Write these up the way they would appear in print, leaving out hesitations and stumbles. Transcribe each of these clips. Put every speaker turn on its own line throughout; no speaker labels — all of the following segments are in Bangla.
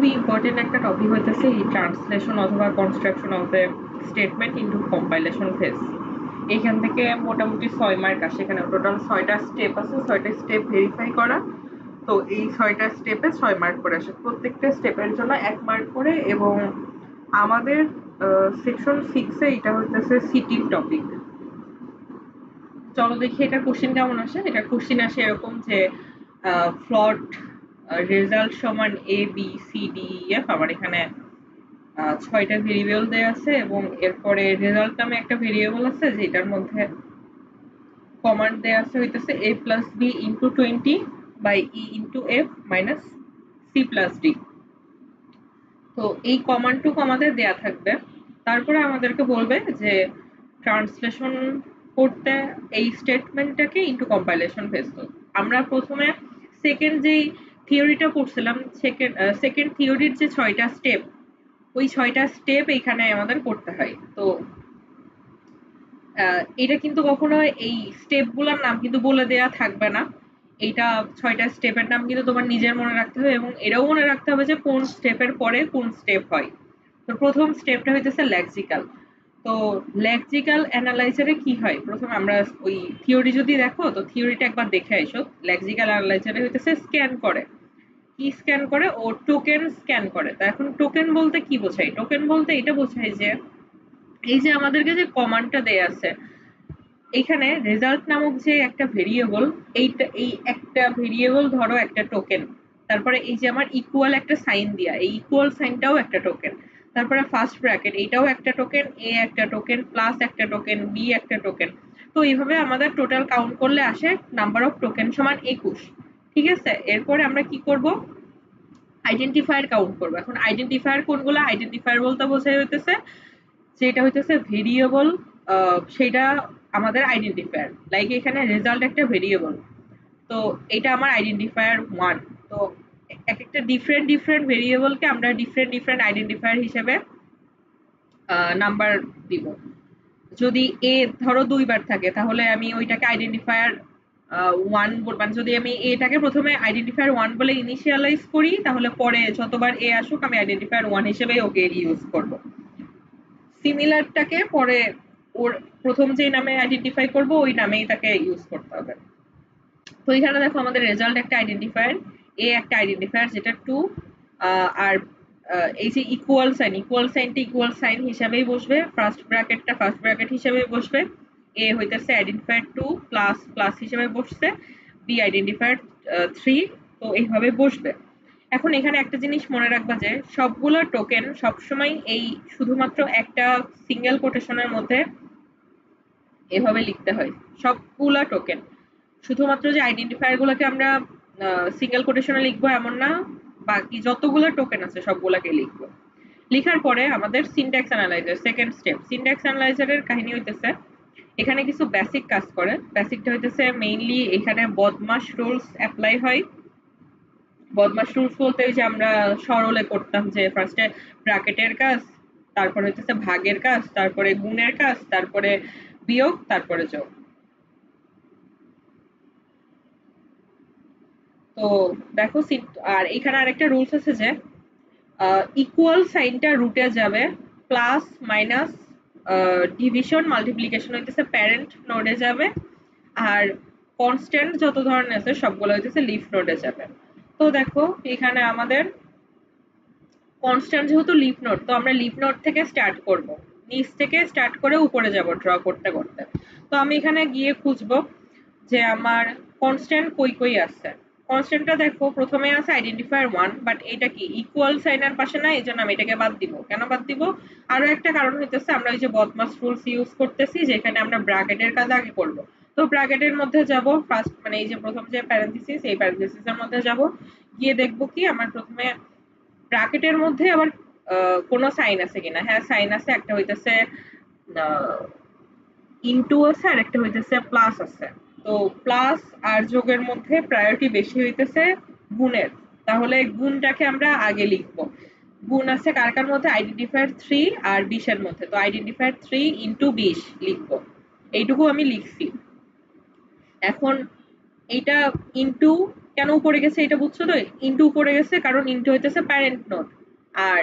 খুবই ইম্পর্টেন্ট একটা টপিক হইতেছে এই ট্রান্সলেশন অথবা construction of the statement into compilation phase. এইখান থেকে মোটামুটি 6 মার্ক আসে। এখানে টোটাল 6টা স্টেপ আছে, 6টা স্টেপ ভেরিফাই করা। তো এই 6টা স্টেপে 6 মার্ক করে আসে, প্রত্যেকটা স্টেপের জন্য 1 মার্ক করে। এবং আমাদের সেকশন 6 এ এটা হইতেছে সিটির টপিক। চলো দেখি এটা কোশ্চেন কেমন আসে। এটা কোশ্চেন আসে এরকম যে প্লট রেজাল্ট সমান A B C D F. আমার এখানে 6টা ভেরিয়েবল দেয়া আছে এবং এরপরে রেজাল্ট নামে একটা ভেরিয়েবল আছে যেটার মধ্যে কমান্ড দেয়া আছে হইতেছে a plus b into 20 by e into f minus c plus d। তো এই কমান্ডটুকু আমাদের দেয়া থাকবে। তারপরে আমাদেরকে বলবে যে ট্রান্সলেশন করতে এই স্টেটমেন্টটাকে ইনটু কম্পাইলেশন ফেজ। তো আমরা প্রথমে সেকেন্ড যেই থিওরিটা পড়ছিলাম, সেকেন্ড থিওরির যে 6টা স্টেপ, ওই 6টা স্টেপ এখানে আমাদের করতে হয়। তো এটা কিন্তু কখনো এই স্টেপগুলোর নাম কিন্তু বলে দেয়া থাকবে না। এইটা 6টা স্টেপের নাম কিন্তু তোমার নিজের মনে রাখতে হবে এবং এটাও মনে রাখতে হবে যে কোন স্টেপের পরে কোন স্টেপ হয়। তো প্রথম স্টেপটা হইতেছে লেক্সিক্যাল। তো লেক্সিক্যাল অ্যানালাইজারে কি হয়, প্রথমে আমরা ওই থিওরি যদি দেখো তো থিওরিটা একবার দেখে আইসো। লেক্সিক্যাল অ্যানালাইজারে হইতেছে স্ক্যান করে। কি স্ক্যান করে? ও টোকেন স্ক্যান করে। তো এখন টোকেন বলতে কি বোঝায়? টোকেন বলতে এটা বোঝায় যে এই যে আমাদেরকে যে কমান্ডটা দেয়া আছে, এখানে রেজাল্ট নামক যে একটা ভেরিয়েবল, এই একটা ভেরিয়েবল ধরো একটা টোকেন। তারপরে এই যে আমার ইকুয়াল একটা সাইন দিয়া, এই ইকুয়াল সাইনটাও একটা টোকেন। তারপরে ফার্স্ট ব্র্যাকেট, এটাও একটা টোকেন, এ একটা টোকেন, প্লাস একটা টোকেন, বি একটা টোকেন। তো এইভাবে আমাদের টোটাল কাউন্ট করলে আসে নাম্বার অফ টোকেন সমান 21। ঠিক আছে, এরপরে আমরা কি করব? আইডেন্টিফায়ার কাউন্ট করব। এখন আইডেন্টিফায়ার কোনগুলো? আইডেন্টিফায়ার বলতে বোঝাই হইতেছে যেটা হইতেছে ভেরিয়েবল, সেটা আমাদের আইডেন্টিফায়ার। লাইক এখানে রেজাল্ট একটা ভেরিয়েবল, তো এটা আমার আইডেন্টিফায়ার 1। তো এক একটা ডিফারেন্ট ভেরিয়েবলকে আমরা ডিফারেন্ট আইডেন্টিফায়ার হিসেবে নাম্বার দিব। যদি এ ধরো 2বার থাকে তাহলে আমি ওইটাকে আইডেন্টিফায়ার 1 মানে যদি আমি এটাকে প্রথমে আইডেন্টিফায়ার 1 বলে ইনিশিয়ালাইজ করি, তাহলে পরে যতবার এ আসুক আমি আইডেন্টিফায়ার 1 হিসেবে ওকে ইউজ করব। সিমিলারটাকে পরে ওর প্রথম যে নামে আইডেন্টিফাই করব ওই নামেই তাকে ইউজ করতে হবে। তো এখানে দেখো আমাদের রেজাল্ট একটা আইডেন্টিফায়ার, এ একটা আইডেন্টিফায়ার যেটা 2, আর এই যে ইকুয়াল সাইনটা ইকুয়াল সাইন হিসাবেই বসবে, ফার্স্ট ব্র্যাকেটটা ফার্স্ট ব্র্যাকেট হিসাবে বসবে, এ হইতেছে আইডেন্টিফায়ার 2 প্লাস প্লাস হিসেবে বসছে, বি আইডেন্টিফায়ার 3। তো এইভাবে বসবে। এখন এখানে একটা জিনিস মনে রাখবা যে সবগুলো টোকেন সবসময় এই শুধুমাত্র একটা সিঙ্গেল কোটেশনের মধ্যে এভাবে লিখতে হয়। সবগুলা টোকেন, শুধুমাত্র যে আইডেন্টিফায়ার গুলোকে আমরা সিঙ্গেল কোটেশনে লিখবো এমন না, বাকি যতগুলো টোকেন আছে সবগুলাকে লিখবো। লিখার পরে আমাদের syntax analyser, second step. Syntax অ্যানালাইজারের কাহিনী হইতেছে এখানে কিছু বেসিক কাজ করে। বেসিকটা হইতেছে মেইনলি এখানে বদমাশ রুলস অ্যাপ্লাই হয়। বদমাশ রুলস বলতে যে আমরা সরলে করতাম যে ফার্স্টে ব্র্যাকেটের কাজ, তারপরে হচ্ছে ভাগের কাজ, তারপরে গুণের কাজ, তারপরে বিয়োগ, তারপরে যোগ। তো দেখো আর এখানে আরেকটা রুলস আছে যে ইকুয়াল সাইনটা রুটে যাবে, প্লাস মাইনাস ডিভিশন মাল্টিপ্লিকেশন হইতেছে প্যারেন্ট নোডে যাবে, আর কনস্ট্যান্ট যত ধরনের আছে সবগুলো হইতেছে লিফ নোডে যাবে। তো দেখো এখানে আমাদের কনস্ট্যান্ট যেহেতু লিফ নোড, তো আমরা লিফ নোড থেকে স্টার্ট করব, নিচ থেকে স্টার্ট করে উপরে যাব ড্র করতে করতে। তো আমি এখানে গিয়ে খুঁজবো যে আমার কনস্ট্যান্ট কই কই আছে। কনস্ট্যান্টটা দেখো প্রথমে আছে আইডেন্টিফায়ার 1, বাট এটা কি ইকুয়াল সাইনের পাশে না, এই জন্য আমি এটাকে বাদ দিব। কেন বাদ দিব? আরো একটা কারণ হইতেছে আমরা ওই যে বদমাস রুলস ইউজ করতেছি যেখানে আমরা ব্র্যাকেটের কাজ আগে করব। তো ব্র্যাকেটের মধ্যে যাব ফার্স্ট, মানে এই যে প্রথম যে প্যারেনথেসিস, এই প্যারেনথেসিসের মধ্যে যাব, গিয়ে দেখবো কি আমার প্রথমে ব্র্যাকেটের মধ্যে আবার কোনো সাইন আছে কিনা। হ্যাঁ সাইন আছে, একটা হইতেছে ইনটু আছে আর একটা হইতেছে প্লাস আছে। তো প্লাস আর যোগের মধ্যে প্রায়োরিটি বেশি হইতেছে গুণের, তাহলে গুণটাকে আমরা আগে লিখব। গুণ আছে কার কার মধ্যে? আইডেন্টিফায়ার 3 আর 20 এর মধ্যে। তো আইডেন্টিফায়ার 3 ইনটু 20 লিখব, এইটুকু আমি লিখছি। এখন এইটা ইনটু কেন উপরে গেছে এটা বুঝছো তো? ইনটু উপরে গেছে কারণ ইনটু হইতেছে প্যারেন্ট নোড, আর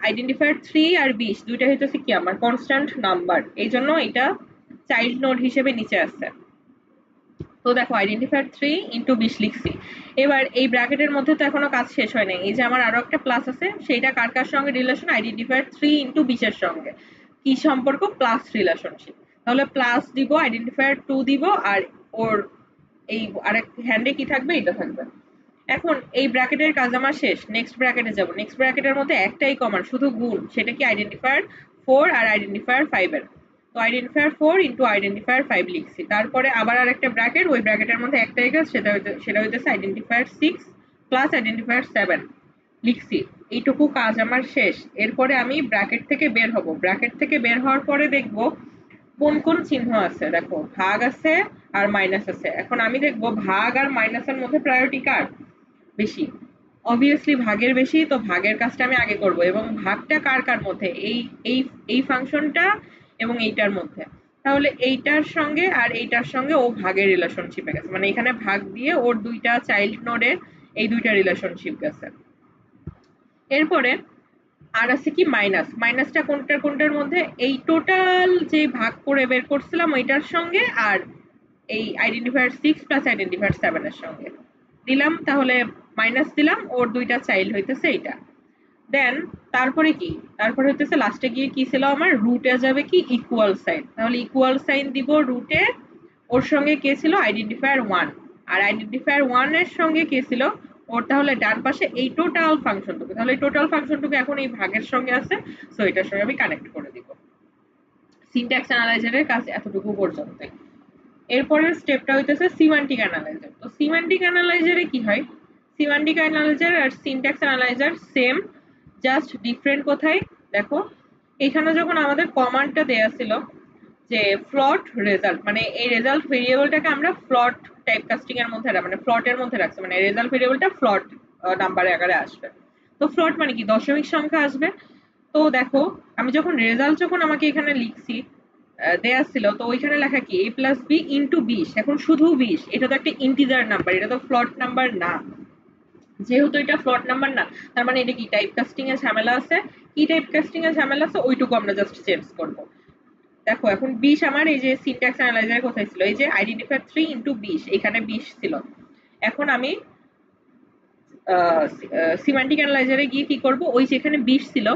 আইডেন্টিফায়ার 3 আর 20 দুইটা হইতেছে কি আমার কনস্ট্যান্ট নাম্বার, এই জন্য এটা চাইল্ড নোড হিসেবে নিচে আসছে। তো দেখো আইডেন্টিফায়ার 3 ইন্টু 20 লিখছি। এবার এই ব্র্যাকেটের মধ্যে তো এখনো কাজ শেষ হয় নাই, এই যে আমার আরো একটা প্লাস আছে, সেইটা কার কার সঙ্গে রিলেশন? আইডেন্টিফায়ার 3 ইন্টু 20 এর সঙ্গে। কি সম্পর্ক? Plus relationship. তাহলে প্লাস দিব, আইডেন্টিফায়ার 2 দিব, আর ওর এই আরেক হ্যান্ডে কি থাকবে? এটা থাকবে। এখন এই ব্র্যাকেটের কাজ আমার শেষ, নেক্সট ব্র্যাকেটে যাব। নেক্সট ব্র্যাকেটের মধ্যে একটাই কমন, শুধু গুণ, সেটা কি? আইডেন্টিফায়ার 4 আর আইডেন্টিফায়ার 5 এর। তো আইডেন্টিফায়ার 4 ইন্টু আইডেন্টিফায়ার 5 লিখছি, তারপরে আবার আরেকটা ব্র্যাকেট, ওই ব্র্যাকেটের মধ্যে একটাই কাজ, সেটা হইতেছে আইডেন্টিফায়ার 6 প্লাস আইডেন্টিফায়ার 7 লিখছি। এইটুকু কাজ আমার শেষ। এরপরে আমি ব্র্যাকেট থেকে বের হব। ব্র্যাকেট থেকে বের হওয়ার পরে দেখব কোন কোন চিহ্ন আছে। দেখো ভাগ আছে আর মাইনাস আছে। এখন আমি দেখব ভাগ আর মাইনাসের মধ্যে প্রায়োরিটি কার বেশি। অবভিয়াসলি ভাগের বেশি, তো ভাগের কাজটা আমি আগে করব। এবং ভাগটা কার কার মধ্যে? এই এই এই ফাংশনটা এবং এইটার মধ্যে। তাহলে এইটার সঙ্গে আর এইটার সঙ্গে ও ভাগের রিলেশনশিপে গেছে, মানে এখানে ভাগ দিয়ে ওর দুইটা চাইল্ড নোডে এই দুইটা রিলেশনশিপ গেছে। এরপরে আর আছে কি? মাইনাস। মাইনাসটা কোনটার কোনটার মধ্যে? এই টোটাল যে ভাগ করে বের করছিলাম ওইটার সঙ্গে, আর এই আইডেন্টিফায়ার 6 প্লাস আইডেন্টিফায়ার 7 এর সঙ্গে দিলাম। তাহলে মাইনাস দিলাম, ওর দুইটা চাইল্ড হইতেছে এইটা। দেন তারপরে কি? তারপরে হইতেছে লাস্টে গিয়ে কি ছিল আমার? রুটে যাবে কি? Equal sign. তাহলে ইকুয়াল সাইন দিব রুটে। ওর সঙ্গে কে ছিল? আইডেন্টিফায়ার 1। আর আইডেন্টিফায়ার 1 এর সঙ্গে কে ছিল? ওর তাহলে ডান পাশে এই টোটাল ফাংশনটুকু। তাহলে এই টোটাল ফাংশনটুকু এখন এই ভাগের সঙ্গে আছে, সো এটার সঙ্গে আমি কানেক্ট করে দিব। সিনট্যাক্স অ্যানালাইজারের কাজ এতটুকু পর্যন্তই। এরপরের স্টেপটা হইতেছে সিমান্টিক অ্যানালাইজার। তো সিমান্টিক অ্যানালাইজারে কি হয়? সিমান্টিক অ্যানালাইজার আর syntax analyser same, just different কোথায়? দেখো এখানে যখন আমাদের কমান্ডটা দেয়া ছিল যে ফ্লট রেজাল্ট, মানে এই রেজাল্ট ভেরিয়েবলটাকে আমরা ফ্লট টাইপ কাস্টিং এর মধ্যে মানে ফ্লটের মধ্যে রাখছি, মানে রেজাল্ট ভেরিয়েবলটা ফ্লট নাম্বারে আকারে আসবে। তো ফ্লট মানে কি? দশমিক সংখ্যা আসবে। তো দেখো আমি যখন রেজাল্ট যখন আমাকে এখানে লিখছি দেয়া ছিল, তো ওইখানে লেখা কি? a plus B into 20। এখন শুধু 20, এটা তো একটা ইন্টিজার নাম্বার, এটা তো ফ্লট নাম্বার না। যেহেতু এটা ফ্লট নাম্বার না, তার মানে এটা কি টাইপ কাস্টিং এ ঝামেলা আছে। কি টাইপ কাস্টিং এ ঝামেলা আছে? ওইটুকু আমরা জাস্ট চেঞ্জ করব। দেখো এখন 20 আমার এই যে সিনট্যাক্স অ্যানালাইজার কোথায় ছিল? এই যে আইডেন্টিফায়ার 3 ইন্টু 20, এখানে 20 ছিল। এখন আমি সিমান্টিক অ্যানালাইজারে গিয়ে কি করব? ওই যেখানে 20 ছিল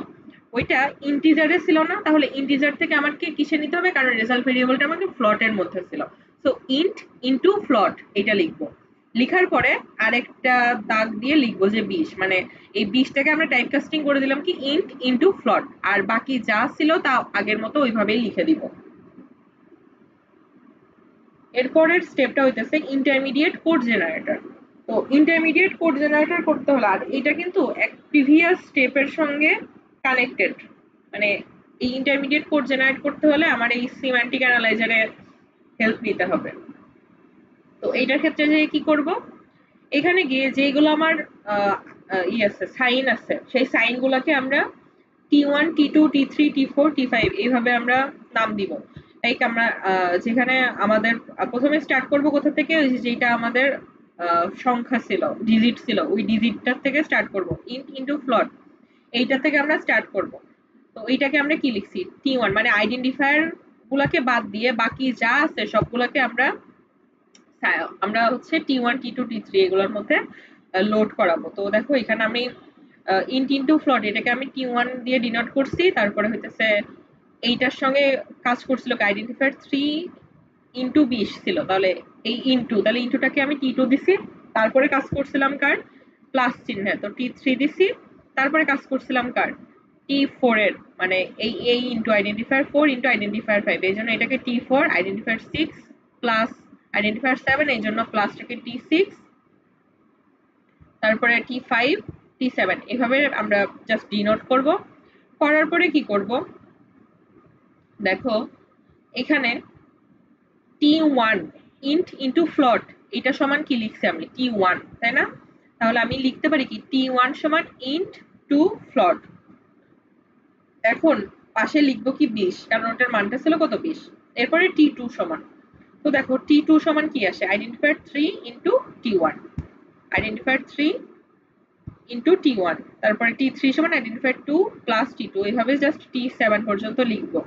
ওইটা ইন্টিজারে ছিল না, তাহলে ইন্টিজার থেকে আমাকে কিসে নিতে হবে? কারণ রেজাল্ট ভেরিয়েবলটা আমাকে ফ্লটের মধ্যে ছিল। সো ইন্ট ইন্টু ফ্লট এটা লিখবো। লিখার পরে আরেকটা দাগ দিয়ে লিখবো যে 20, মানে এই 20টাকে আমরা টাইপ কাস্টিং করে দিলাম কি? ইন্ট ইন্টু ফ্লট, আর বাকি যা ছিল তা আগের মতো ওইভাবেই লিখে দিব। এরপরের স্টেপটা হইতেছে ইন্টারমিডিয়েট কোড জেনারেটর। তো ইন্টারমিডিয়েট কোড জেনারেটর করতে হলে, আর এটা কিন্তু এক প্রিভিয়াস স্টেপের সঙ্গে কানেক্টেড, মানে এই ইন্টারমিডিয়েট কোড জেনারেট করতে হলে আমার এই সিম্যান্টিক অ্যানালাইজারে হেল্প নিতে হবে। তো এইটার ক্ষেত্রে যে কি করব? এখানে গিয়ে যেগুলো আমার ই আছে, সাইন আছে, সেই সাইনগুলোকে আমরা T1 T2 T3 T4 T5 এইভাবে আমরা নাম দিব। লাইক আমরা যেখানে আমাদের প্রথমে স্টার্ট করব কোথা থেকে? ওই যেটা আমাদের সংখ্যা ছিল, ডিজিট ছিল, ওই ডিজিটটার থেকে স্টার্ট করব। ইন্ট ইনটু ফ্লট এইটা থেকে আমরা স্টার্ট করব। তো এইটাকে আমরা কি লিখছি? T1, মানে আইডেন্টিফায়ার গুলাকে বাদ দিয়ে বাকি যা আছে সবগুলোকে আমরা আমরা হচ্ছে T1 T2 T3 এগুলোর মধ্যে লোড করাবো। তো দেখো এখানে আমি ইন্ট ইনটু ফ্লট এটাকে আমি T1 দিয়ে ডিনোট করছি। তারপরে হইতেছে এইটার সঙ্গে কাজ করছিল আইডেন্টিফায়ার 3 ইনটু 20 ছিল, তাহলে এই ইনটু, তাহলে ইনটুটাকে আমি T2 দিছি। তারপরে কাজ করছিলাম কার? প্লাস চিহ্নে, তো T3 দিছি। তারপরে কাজ করছিলাম কার? T4 এর, মানে এই ইনটু আইডেন্টিফায়ার 4 ইনটু আইডেন্টিফায়ার 5, এই জন্য এটাকে T4, আইডেন্টিফায়ার 6 প্লাস আইডেন্টিফায়ার 7, এই জন্য প্লাসটাকে T6, তারপরে T5 T7 এভাবে আমরা জাস্ট ডিনোট করব। করার পরে কি করব? দেখো এখানে T1 ইন্ট ইনটু ফ্লট এটা সমান কি লিখছি আমি? T1, তাই না? তাহলে আমি লিখতে পারি কি? T1 সমান ইন্ট টু ফ্লট। এখন পাশে লিখবো কি? 20, কারণ ওটার মানটা ছিল কত? 20। এরপরে T2 সমান, তো দেখো T2 সমান কি আসে? Identifier 3 into T1। Identifier 3 into T1, তারপরে T3 সমান আইডেন্টিফায়ার 2 প্লাস T2, এইভাবে জাস্ট T7 পর্যন্ত লিখবো।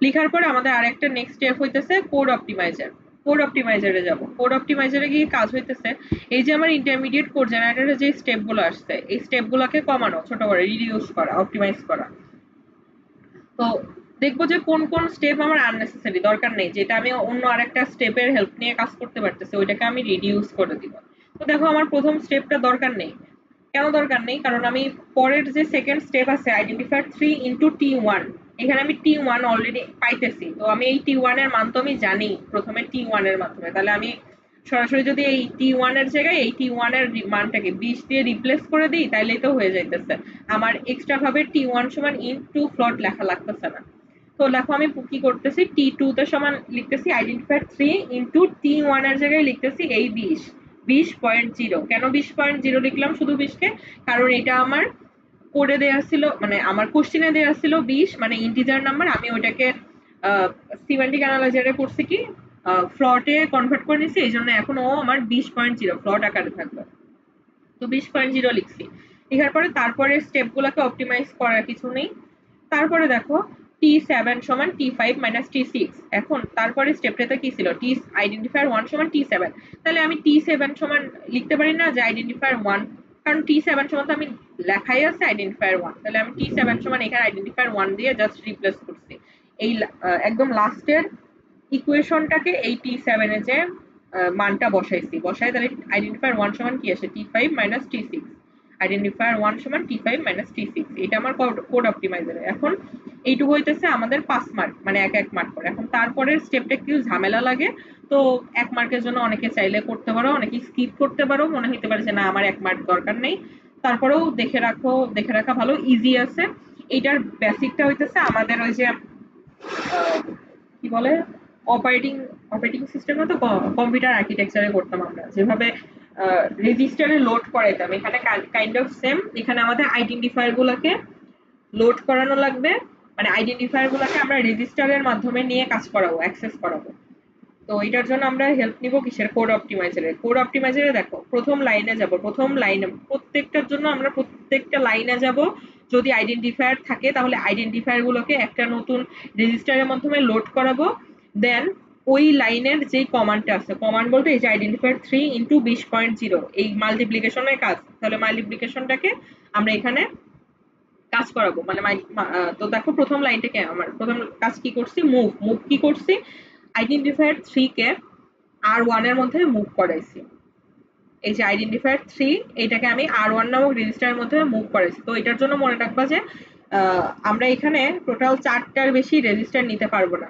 লিখার পরে আমাদের আরেকটা নেক্সট স্টেপ হইতেছে কোড অপটিমাইজার। কোড অপটিমাইজারে যাব। কোড অপটিমাইজারে গিয়ে কাজ হইতেছে এই যে আমার ইন্টারমিডিয়েট কোড জেনারেটরে যে স্টেপগুলো আসছে এই স্টেপগুলোকে কমানো, ছোট করে রিডিউস করা, অপটিমাইজ করা। তো দেখবো যে কোন কোন স্টেপ আমার আননেসেসারি, দরকার নেই, যেটা আমি অন্য আরেকটা স্টেপের হেল্প নিয়ে কাজ করতে পারতেছি ওইটাকে আমি রিডিউস করে দিব। তো দেখো আমার প্রথম স্টেপটা দরকার নেই। কেন দরকার নেই? কারণ আমি পরের যে সেকেন্ড স্টেপ আছে আইডেন্টিফায়ার 3 ইন্টু T1, এখানে আমি T1 অলরেডি পাইতেছি। তো আমি এই T1 এর মান তো আমি জানি প্রথমে T1 এর মাধ্যমে, তাহলে আমি সরাসরি যদি এই T1 এর জায়গায় এই T1 এর মানটাকে 20 দিয়ে রিপ্লেস করে দিই তাইলেই তো হয়ে যাইতেছে। আমার এক্সট্রা ভাবে T1 সমান ইনটু ফ্লোট লেখা লাগতেছে না। তো দেখো আমি কি করতেছি, T2 তে সমান লিখতেছি আইডেন্টিফায়ার 3 ইনটু T1 এর জায়গায় লিখতেছি এই 20, 20.0। কেন 20.0 লিখলাম শুধু 20 কে? কারণ এটা আমার কোডে দেয়া ছিল, মানে আমার কোশ্চেনে দেয়া ছিল 20, মানে ইন্টিজার নাম্বার। আমি ওইটাকে সিমেন্টিক অ্যানালাইজারে করছি কি ফ্লটে কনভার্ট করে নিছি, এই জন্য এখন ও আমার 20.0 ফ্লট আকারে থাকবে। তো 20.0 লিখছি। লেখার পরে তারপরে স্টেপগুলোকে অপটিমাইজ করার কিছু নেই। তারপরে দেখো T7 সমান T5 মাইনাস T6। এখন তারপরে স্টেপটাতে কি ছিল, টি আইডেন্টিফায়ার 1 সমান T7। তাহলে আমি T7 সমান লিখতে পারি না যে আইডেন্টিফায়ার 1, কারণ T7 সমান তো আমি লেখাই আছে আইডেন্টিফায়ার 1। তাহলে আমি T7 সমান এখানে আইডেন্টিফায়ার 1 দিয়ে জাস্ট রিপ্লেস করছি। এই একদম লাস্টের ইকুয়েশনটাকে এই T7 এ যে মানটা বসাইছি, বসাই তাহলে আইডেন্টিফায়ার 1 সমান কি আসে, T5 মাইনাস T6। আইডেন্টিফায়ার 1 সমান T5 মাইনাস T6, এটা আমার কোড অপটিমাইজার। এখন এইটুকু হইতেছে আমাদের 5 মার্ক, মানে এক এক মার্ক করে। এখন তারপরের স্টেপটা একটু ঝামেলা লাগে, তো 1 মার্কের জন্য অনেকে চাইলে করতে পারো, অনেকে স্কিপ করতে পারো, মনে হইতে পারে যে না আমার 1 মার্ক দরকার নেই। তারপরেও দেখে রাখা ভালো, ইজি আছে। এইটার বেসিকটা হইতেছে আমাদের ওই যে কি বলে অপারেটিং অপারেটিং সিস্টেমে তো কম্পিউটার আর্কিটেকচারে করতাম আমরা, যেভাবে রেজিস্টারে লোড করাইতাম, এখানে কাইন্ড অফ সেম। এখানে আমাদের আইডেন্টিফায়ার গুলোকে লোড করানো লাগবে, মানে আইডেন্টিফায়ার গুলোকে আমরা রেজিস্টারের মাধ্যমে নিয়ে কাজ করাবো, অ্যাক্সেস করাবো। তো এটার জন্য আমরা হেল্প নিব কিসের, কোড অপটিমাইজারে। কোড অপটিমাইজারে দেখো প্রথম লাইনে যাব, প্রথম লাইনে প্রত্যেকটার জন্য আমরা প্রত্যেকটা লাইনে যাব। যদি আইডেন্টিফায়ার থাকে তাহলে আইডেন্টিফায়ার গুলোকে একটা নতুন রেজিস্টারের মাধ্যমে লোড করাবো। দেন ওই লাইনের যে কমান্ডটা আছে, কমান্ড বলতে এই যে আইডেন্টিফায়ার 3 ইন্টু 20.0 এই মাল্টিপ্লিকেশনের কাজ, তাহলে মাল্টিপ্লিকেশনটাকে আমরা এখানে কাজ করাবো। মানে তো দেখো প্রথম লাইনটাকে আমার প্রথম কাজ কি করছি, মুভ মুভ কি করছি, আইডেন্টিফায়ার 3 কে R1 এর মধ্যে মুভ করাইছি। এই যে আইডেন্টিফায়ার 3 এটাকে আমি R1 নামক রেজিস্টারের মধ্যে মুভ করাইছি। তো এটার জন্য মনে রাখবা যে আমরা এখানে টোটাল 4টার বেশি রেজিস্টার নিতে পারবো না।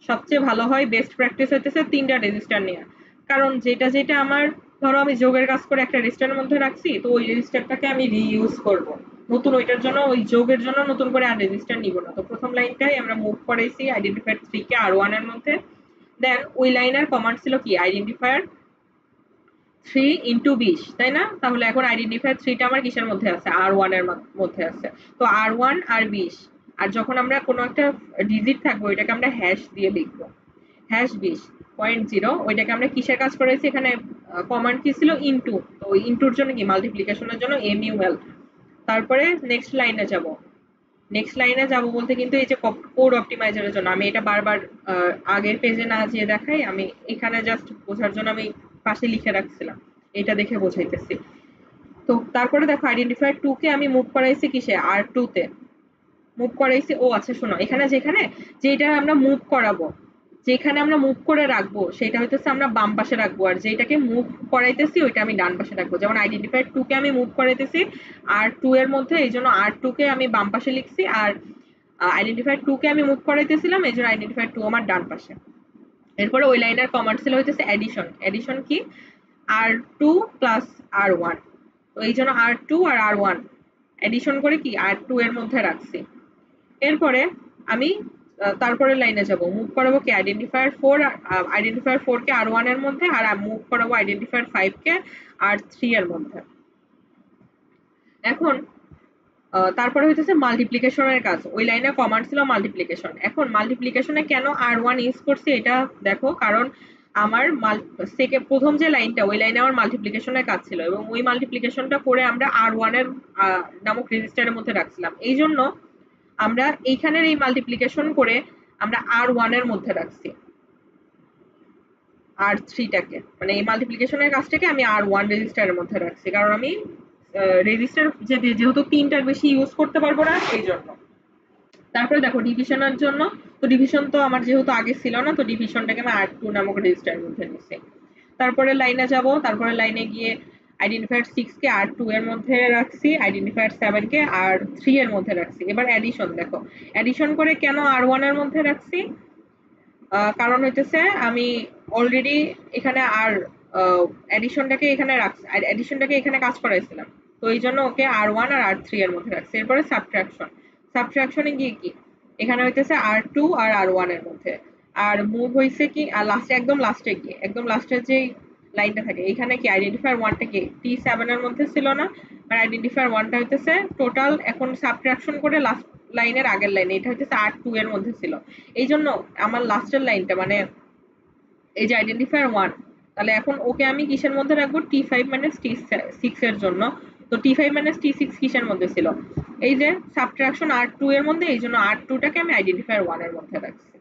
সবচেয়ে ভালো হয়, বেস্ট প্র্যাকটিস হইতেছে 3টা রেজিস্টার নেওয়া। কারণ যেটা যেটা আমার, ধরো আমি যোগের কাজ করে একটা রেজিস্টারের মধ্যে রাখছি, তো ওই রেজিস্টারটাকে আমি রিইউজ করব। নতুন ওইটার জন্য, ওই যোগের জন্য নতুন করে আর রেজিস্টার নিব না। তো প্রথম লাইনটাই আমরা মুভ করাইছি আইডেন্টিফায়ার 3 কে R1 এর মধ্যে। দেন ওই লাইনের কমান্ড ছিল কি, আইডেন্টিফায়ার 3 ইন্টু 20, তাই না? তাহলে এখন আইডেন্টিফায়ার 3টা আমার কিসের মধ্যে আছে, R1 এর মধ্যে আছে। তো R1 আর 20, আর যখন আমরা কোনো একটা ডিজিট থাকবো এটাকে আমরা হ্যাশ দিয়ে লিখবো, হ্যাশ 20.0। ওইটাকে আমরা কিসের কাজ করেছি, এখানে কমান্ড কি ছিল, ইনটু। তো ইনটুর জন্য কি, মাল্টিপ্লিকেশনের জন্য MUL। তারপরে নেক্সট লাইনে যাব। নেক্সট লাইনে যাব বলতে কিন্তু এই যে কোড অপটিমাইজারের জন্য আমি এটা বারবার আগের পেজে না যেয়ে দেখাই, আমি এখানে জাস্ট বোঝার জন্য আমি পাশে লিখে রাখছিলাম, এটা দেখে বোঝাইতেছি। তো তারপরে দেখো আইডেন্টিফায়ার 2 কে আমি মুভ করাইছি কিসে, R2 তে মুভ করাইছি। ও আচ্ছা শোনো, এখানে যেখানে যেটা আমরা মুভ করাবো, যেখানে আমরা মুভ করে রাখবো সেটা হইতেছে আমরা বাম পাশে রাখবো, আর যেটাকে মুভ করাইতেছি ওইটা আমি ডান পাশে রাখবো। যেমন আইডেন্টিফায়ার 2 কে আমি মুভ করাইতেছি R2 এর মধ্যে, এই জন্য R2 কে আমি বাম পাশে লিখছি, আর আইডেন্টিফায়ার 2 কে আমি মুভ করাইতেছিলাম, এই জন্য আইডেন্টিফায়ার 2 আমার ডান পাশে। এরপরে ওই লাইনের কমান্ড ছিল হইতেছে এডিশন। এডিশন কি, R2 প্লাস R1। তো এই জন্য R2 আর R1 এডিশন করে কি R2 এর মধ্যে রাখছি। এরপরে আমি তারপরে লাইনে যাব, মুভ করাবো কি আইডেন্টিফায়ার 4, আইডেন্টিফায়ার 4 কে R1 এর মধ্যে, আর মুভ করাবো আইডেন্টিফায়ার 5 কে R3 এর মধ্যে। এখন তারপরে হইতেছে মাল্টিপ্লিকেশনের কাজ, ওই লাইনে কমান্ড ছিল মাল্টিপ্লিকেশন। এখন মাল্টিপ্লিকেশনে কেন R1 ইউজ করছি এটা দেখো, কারণ আমার প্রথম যে লাইনটা ওই লাইনে আমার মাল্টিপ্লিকেশনের কাজ ছিল এবং ওই মাল্টিপ্লিকেশনটা করে আমরা R1 এর নামক রেজিস্টারের মধ্যে রাখছিলাম। এই জন্য আমরা এইখানের এই মাল্টিপ্লিকেশন করে আমরা R1 এর মধ্যে রাখছি। R3টাকে মানে এই মাল্টিপ্লিকেশনের কাজটাকে আমি R1 রেজিস্টারের মধ্যে রাখছি কারণ আমি রেজিস্টার যেহেতু তিনটার বেশি ইউজ করতে পারবো না এই জন্য। তারপরে দেখো ডিভিশনের জন্য, তো ডিভিশন তো আমার যেহেতু আগে ছিল না, তো ডিভিশনটাকে আমি R2 নামক রেজিস্টারের মধ্যে নিছি। তারপরে লাইনে যাব, তারপরে লাইনে গিয়ে আইডেন্টিফায়ার 6 কে R2 এর মধ্যে রাখছি, আইডেন্টিফায়ার 7 কে R3 এর মধ্যে রাখছি। এবার অ্যাডিশন দেখো, অ্যাডিশন করে কেন R1 এর মধ্যে রাখছি, কারণ হইতেছে আমি অলরেডি এখানে আর অ্যাডিশনটাকে এখানে রাখছি, অ্যাডিশনটাকে এখানে কাজ করাইছিলাম, তো এই জন্য ওকে R1 আর R3 এর মধ্যে রাখছি। এরপরে সাবট্রাকশন, সাবট্রাকশনে গিয়ে কি এখানে হইতেছে R2 আর R1 এর মধ্যে, আর মুভ হইছে কি আর লাস্টে একদম লাস্টে গিয়ে একদম লাস্টের যেই লাইনটা থাকে এখানে কি আইডেন্টিফায়ার 1টা কি T7 এর মধ্যে ছিল না, আর আইডেন্টিফায়ার 1টা হইতেছে টোটাল এখন সাবট্রাকশন করে লাস্ট লাইনের আগের লাইন, এটা হইতেছে R2 এর মধ্যে ছিল। এই জন্য আমার লাস্টের লাইনটা মানে এই যে আইডেন্টিফায়ার 1, তাহলে এখন ওকে আমি কিসের মধ্যে রাখবো, T5 মাইনাস T6 এর জন্য। তো T5 মাইনাস T6 কিসের মধ্যে ছিল, এই যে সাবট্রাকশন R2 এর মধ্যে, এই জন্য R2টাকে আমি আইডেন্টিফায়ার 1 এর মধ্যে রাখছি।